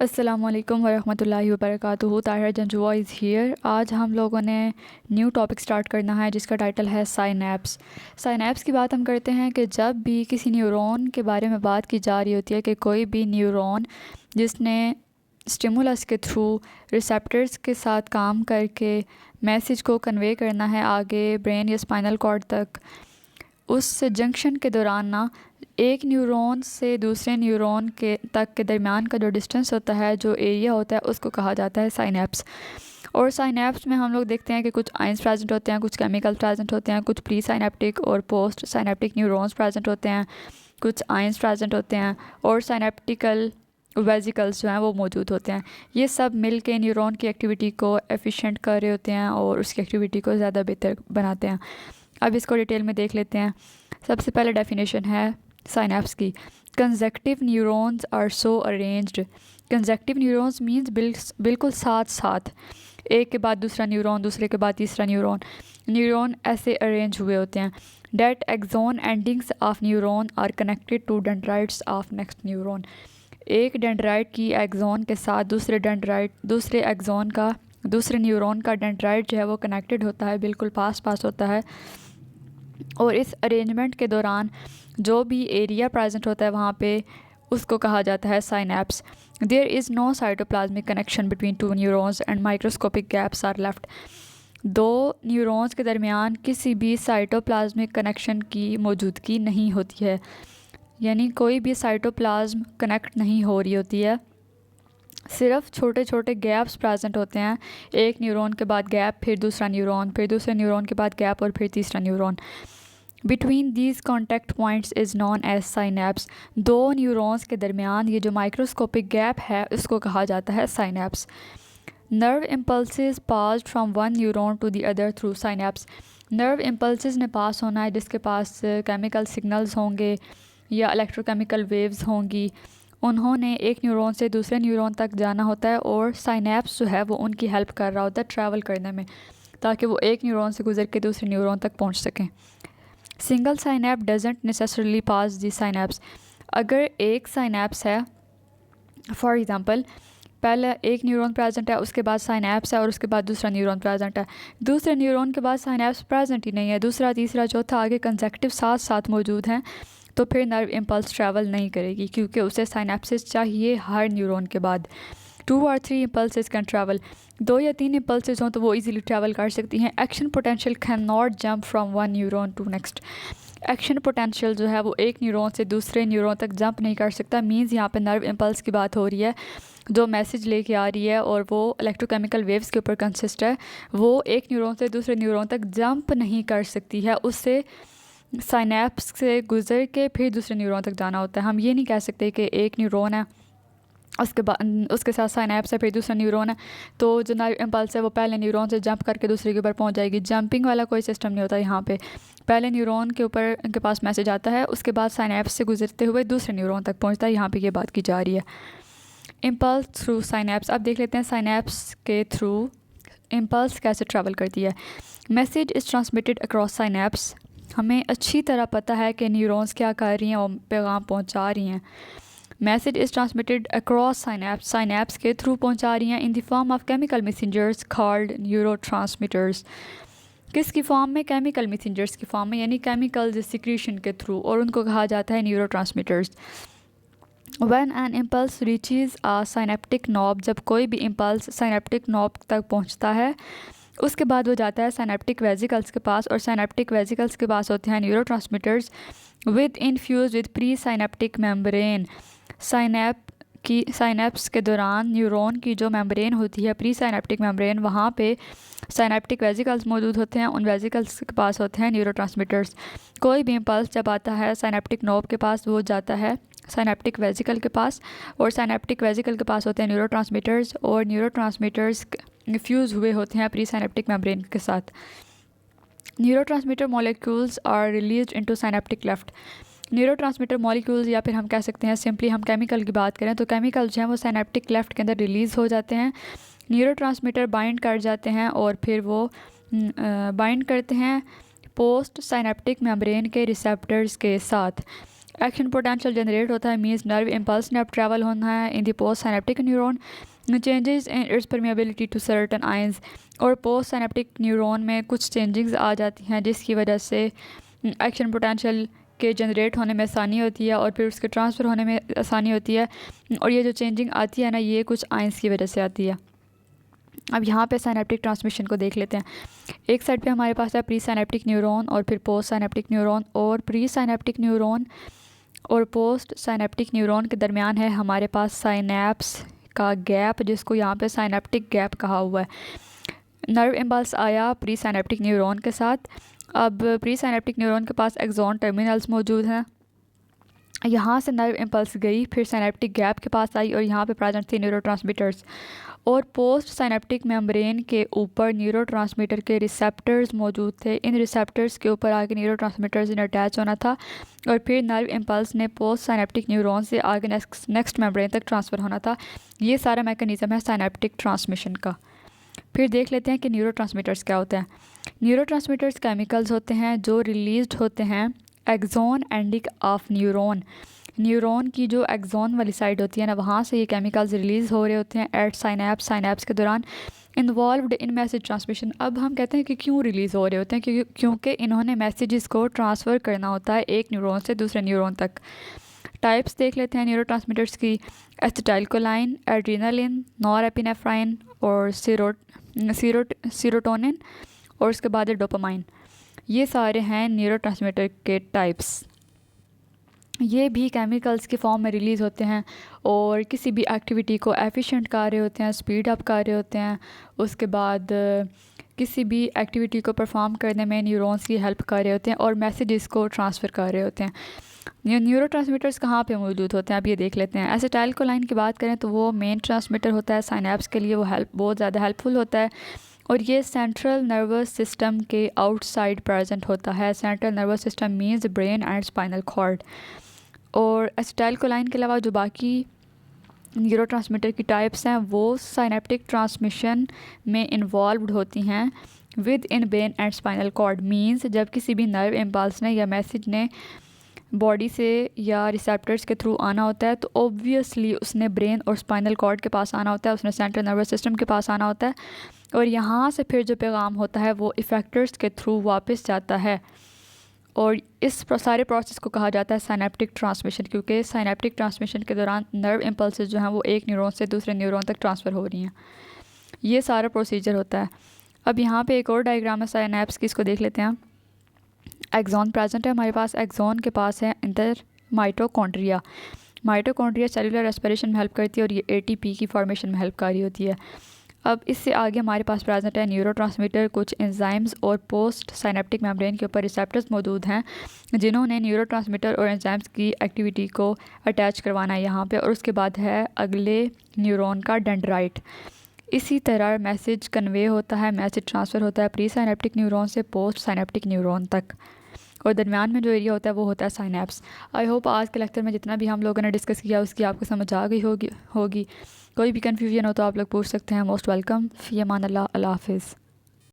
अस्सलामुअलैकुम वरहमतुल्लाहि वबरकातुहू। Tahira Janjua is here. आज हम लोगों ने न्यू टॉपिक स्टार्ट करना है जिसका टाइटल है साइनैप्स। साइनैप्स की बात हम करते हैं कि जब भी किसी न्यूरॉन के बारे में बात की जा रही होती है कि कोई भी न्यूरॉन जिसने स्टिमुलस के थ्रू रिसेप्टर्स के साथ काम करके मैसेज को कन्वे करना है आगे ब्रेन या स्पाइनल कॉर्ड तक, उस जंक्शन के दौरान ना एक न्यूरॉन से दूसरे न्यूरॉन के दरमियान का जो डिस्टेंस होता है, जो एरिया होता है, उसको कहा जाता है साइनैप्स। और साइनैप्स में हम लोग देखते हैं कि कुछ आइंस प्रेजेंट होते हैं, कुछ केमिकल प्रेजेंट होते हैं, कुछ प्री साइनेप्टिक और पोस्ट साइनेप्टिक न्यूरॉन्स प्रेजेंट होते हैं, कुछ आइंस प्रेजेंट होते हैं और साइनेप्टिकल वेजिकल्स जो हैं वो मौजूद होते हैं। ये सब मिल के न्यूरॉन की एक्टिविटी को एफिशिएंट कर रहे होते हैं और उसकी एक्टिविटी को ज़्यादा बेहतर बनाते हैं। अब इसको डिटेल में देख लेते हैं। सबसे पहले डेफिनेशन है साइनैप्स की। Consecutive neurons are so arranged. Consecutive neurons means बिल्कुल साथ साथ, एक के बाद दूसरा न्यूरॉन, दूसरे के बाद तीसरा न्यूरॉन ऐसे अरेंज हुए होते हैं। That axon endings of neuron are connected to dendrites of next neuron. एक डेंड्राइट की एक्सोन के साथ दूसरे एक्सोन का, दूसरे न्यूरॉन का डेंड्राइट जो है वो कनेक्टेड होता है, बिल्कुल पास पास होता है। और इस अरेंजमेंट के दौरान जो भी एरिया प्रेजेंट होता है वहाँ पे उसको कहा जाता है synapse. There is no cytoplasmic connection between two neurons and microscopic gaps are left. दो न्यूरॉन्स के दरमियान किसी भी साइटोप्लाज्मिक कनेक्शन की मौजूदगी नहीं होती है, यानी कोई भी साइटोप्लाज्म कनेक्ट नहीं हो रही होती है, सिर्फ छोटे छोटे गैप्स प्रेजेंट होते हैं। एक न्यूरॉन के बाद गैप, फिर दूसरा न्यूरॉन, फिर दूसरे न्यूरॉन के बाद गैप और फिर तीसरा neuron. Between these contact points is known as synapse. दो न्यूरॉन्स के दरमियान ये जो माइक्रोस्कोपिक गैप है उसको कहा जाता है synapse. Nerve impulses pass from one neuron to the other through synapse. Nerve impulses ने पास होना है जिसके पास केमिकल सिग्नल्स होंगे या इलेक्ट्रोकेमिकल वेव्स होंगी, उन्होंने एक न्यूरॉन से दूसरे न्यूरॉन तक जाना होता है और साइनैप्स जो है वो उनकी हेल्प कर रहा होता है ट्रैवल करने में, ताकि वो एक न्यूरॉन से गुजर के दूसरे न्यूरॉन तक पहुंच सकें। Single synapse doesn't necessarily pass the synapse. अगर एक साइनैप्स है, फॉर एग्जांपल पहले एक न्यूरॉन प्रेजेंट है, उसके बाद साइनैप्स है और उसके बाद दूसरा न्यूरॉन प्रेजेंट है, दूसरे न्यूरॉन के बाद साइनैप्स प्रेजेंट ही नहीं है, दूसरा तीसरा चौथा आगे कंसेक्टिव साथ साथ मौजूद हैं, तो फिर नर्व इम्पल्स ट्रैवल नहीं करेगी क्योंकि उसे साइनैप्सिस चाहिए हर न्यूरॉन के बाद। 2 और 3 इम्पल्सेस कैन ट्रैवल। 2 या 3 इम्पल्सेस हों तो वो इजीली ट्रैवल कर सकती हैं। Action potential can not jump from one neuron to next. Action potential जो है वो एक न्यूरॉन से दूसरे न्यूरॉन तक जंप नहीं कर सकता। मीन्स यहाँ पे नर्व इम्पल्स की बात हो रही है जो मैसेज लेके आ रही है और वो इलेक्ट्रोकेमिकल वेव्स के ऊपर कंसिस्ट है, वो एक न्यूरॉन से दूसरे न्यूरॉन तक जंप नहीं कर सकती है, उससे साइनैप्स से गुजर के फिर दूसरे न्यूरॉन तक जाना होता है। हम ये नहीं कह सकते कि एक न्यूरॉन है उसके बाद उसके साथ साइनैप्स है फिर दूसरा न्यूरॉन है तो जो नर्व इम्पल्स है वो पहले न्यूरॉन से जंप करके दूसरे के ऊपर पहुंच जाएगी। जंपिंग वाला कोई सिस्टम नहीं होता यहाँ पे। पहले न्यूरॉन के ऊपर के पास मैसेज आता है, उसके बाद साइनैप्स से गुजरते हुए दूसरे न्यूरॉन तक पहुँचता है। यहाँ पे ये बात की जा रही है। Impulse through synapse. अब देख लेते हैं साइनैप्स के थ्रू इम्पल्स कैसे ट्रैवल करती है। Message is transmitted across synapse. हमें अच्छी तरह पता है कि न्यूरॉन्स क्या कर रही हैं और पैगाम पहुंचा रही हैं। Message is transmitted across synapse, synapse के थ्रू पहुंचा रही हैं in the form of chemical messengers called neurotransmitters. किसकी फॉर्म में? केमिकल मैसेंजर्स की फॉर्म में, यानी केमिकल सिक्रीशन के थ्रू, और उनको कहा जाता है neurotransmitters. When an impulse reaches a synaptic knob, जब कोई भी इम्पल्स साइनेप्टिक नॉब तक पहुंचता है उसके बाद वो जाता है साइनेप्टिक वेजिकल्स के पास, और साइनेप्टिक वेजिकल्स के पास होते हैं neurotransmitters with infuse with pre synaptic membrane. Synapse के दौरान न्यूरॉन की जो मेम्ब्रेन होती है, प्री साइनेप्टिक मेम्ब्रेन, वहाँ पे साइनेप्टिक वेजिकल्स मौजूद होते हैं, उन वेजिकल्स के पास होते हैं न्यूरोट्रांसमीटर्स। कोई भी इम्पल्स जब आता है साइनेप्टिक नोब के पास वो जाता है साइनेप्टिक वेजिकल के पास, और साइनेप्टिक वेजिकल के पास होते हैं न्यूरोट्रांसमीटर्स, और न्यूरोट्रांसमीटर्स फ्यूज़ हुए होते हैं प्री साइनेप्टिक मेम्ब्रेन के साथ। Neurotransmitter molecules are released into synaptic cleft. Neurotransmitter molecules, या फिर हम कह सकते हैं सिंपली हम केमिकल की बात करें तो केमिकल जो हैं वो साइनेप्टिक लेफ्ट के अंदर रिलीज़ हो जाते हैं। न्यूरोट्रांसमीटर बाइंड कर जाते हैं और फिर वो बाइंड करते हैं पोस्ट साइनेप्टिक मेम्ब्रेन के रिसेप्टर्स के साथ। एक्शन पोटेंशियल जनरेट होता है मीन्स नर्व इम्पल्स ने अब ट्रैवल होना है in the post synaptic neuron, changes in its permeability to certain ions, और पोस्ट साइनेप्टिक न्यूरॉन में कुछ चेंजिंग्स आ जाती हैं जिसकी वजह से एक्शन पोटेंशियल के जनरेट होने में आसानी होती है और फिर उसके ट्रांसफ़र होने में आसानी होती है। और ये जो चेंजिंग आती है ना, ये कुछ आयंस की वजह से आती है। अब यहाँ पे साइनेप्टिक ट्रांसमिशन को देख लेते हैं। एक साइड पे हमारे पास है प्री साइनेप्टिक न्यूरॉन और फिर पोस्ट साइनेप्टिक न्यूरॉन, और प्री साइनेप्टिक न्यूरॉन और पोस्ट साइनेप्टिक न्यूरॉन के दरमियान है हमारे पास साइनेप्स का गैप, जिसको यहाँ पे साइनेप्टिक गैप कहा हुआ है। नर्व इम्पल्स आया प्री साइनेप्टिक न्यूरॉन के साथ। अब प्री साइनेप्टिक न्यूरॉन के पास एक्सॉन टर्मिनल्स मौजूद हैं। यहाँ से नर्व इम्पल्स गई, फिर साइनेप्टिक गैप के पास आई और यहाँ पे प्रेजेंट थी न्यूरोट्रांसमीटर्स, और पोस्ट साइनेप्टिक मेम्ब्रेन के ऊपर न्यूरोट्रांसमीटर के रिसेप्टर्स मौजूद थे। इन रिसेप्टर्स के ऊपर आगे न्यूरोट्रांसमीटर्स ने अटैच होना था और फिर नर्व इम्पल्स ने पोस्ट साइनेप्टिक न्यूरॉन से आगे नेक्स्ट मेम्ब्रेन तक ट्रांसफ़र होना था। ये सारा मैकेनिज़्म है साइनेप्टिक ट्रांसमिशन का। फिर देख लेते हैं कि न्यूरोट्रांसमीटर्स क्या होते हैं। न्यूरोट्रांसमीटर्स केमिकल्स होते हैं जो रिलीज़्ड होते हैं axon ending of neuron. Neuron की जो एक्सॉन वाली साइड होती है ना, वहाँ से ये केमिकल्स रिलीज़ हो रहे होते हैं एट साइनेप्स के दौरान इन्वॉल्व्ड इन मैसेज ट्रांसमिशन। अब हम कहते हैं कि क्यों रिलीज़ हो रहे होते हैं, क्योंकि इन्होंने मैसेजेस को ट्रांसफ़र करना होता है एक न्यूरॉन से दूसरे न्यूरॉन तक। टाइप्स देख लेते हैं न्यूरोट्रांसमीटर्स की। एसिटाइलकोलाइन, एड्रीनालिन, नॉरएपिनेफ्राइन और सीरोटोनिन, और उसके बाद है डोपामाइन। ये सारे हैं न्यूरोट्रांसमीटर के टाइप्स। ये भी केमिकल्स के फॉर्म में रिलीज़ होते हैं और किसी भी एक्टिविटी को एफिशिएंट कर रहे होते हैं, स्पीड अप कर रहे होते हैं। उसके बाद किसी भी एक्टिविटी को परफॉर्म करने में न्यूरॉन्स की हेल्प कर रहे होते हैं और मैसेजेस को ट्रांसफ़र कर रहे होते हैं। न्यूरोट्रांसमीटर्स कहाँ पे मौजूद होते हैं अब ये देख लेते हैं। एसिटाइलकोलाइन की बात करें तो वो मेन ट्रांसमीटर होता है साइनेप्स के लिए, वो बहुत ज़्यादा हेल्पफुल होता है और ये सेंट्रल नर्वस सिस्टम के आउटसाइड प्रेजेंट होता है। Central nervous system means brain and spinal cord. और एसिटाइलकोलाइन के अलावा जो बाकी न्यूरोट्रांसमीटर की टाइप्स हैं वो साइनेप्टिक ट्रांसमिशन में इन्वॉल्व्ड होती हैं within brain and spinal cord. Means जब किसी भी नर्व इम्पल्स ने या मैसेज ने बॉडी से या रिसेप्टर्स के थ्रू आना होता है तो ऑब्वियसली उसने ब्रेन और स्पाइनल कॉर्ड के पास आना होता है, उसने सेंट्रल नर्वस सिस्टम के पास आना होता है और यहाँ से फिर जो पैगाम होता है वो इफ़ेक्टर्स के थ्रू वापस जाता है। और इस सारे प्रोसेस को कहा जाता है साइनेप्टिक ट्रांसमिशन, क्योंकि साइनेप्टिक ट्रांसमिशन के दौरान नर्व इम्पल्सेस जो हैं वो एक न्यूरॉन से दूसरे न्यूरॉन तक ट्रांसफ़र हो रही हैं। ये सारा प्रोसीजर होता है। अब यहाँ पे एक और डायग्राम है साइनेप्स की, इसको देख लेते हैं। एक्सॉन प्रेजेंट है हमारे पास, एक्सॉन के पास है inter mitochondria. Mitochondria cellular respiration में हेल्प करती है और ये एटीपी की फॉर्मेशन में हेल्प कर रही होती है। अब इससे आगे हमारे पास प्रेजेंट है न्यूरोट्रांसमीटर, कुछ एंजाइम्स और पोस्ट साइनेप्टिक मेम्ब्रेन के ऊपर रिसेप्टर्स मौजूद हैं जिन्होंने न्यूरोट्रांसमीटर और एंजाइम्स की एक्टिविटी को अटैच करवाना है यहाँ पे। और उसके बाद है अगले न्यूरॉन का डेंड्राइट। इसी तरह मैसेज कन्वे होता है, मैसेज ट्रांसफ़र होता है प्री साइनेप्टिक न्यूरॉन से पोस्ट साइनेप्टिक न्यूरॉन तक और दरमियान में जो एरिया होता है वो होता है साइनेप्स। आई होप आज के लेक्चर में जितना भी हम लोगों ने डिस्कस किया उसकी आपको समझ आ गई होगी। कोई भी कन्फ्यूजन हो तो आप लोग पूछ सकते हैं। Most welcome. फ़ी अमान अल्लाह, अल्लाह हाफ़िज़।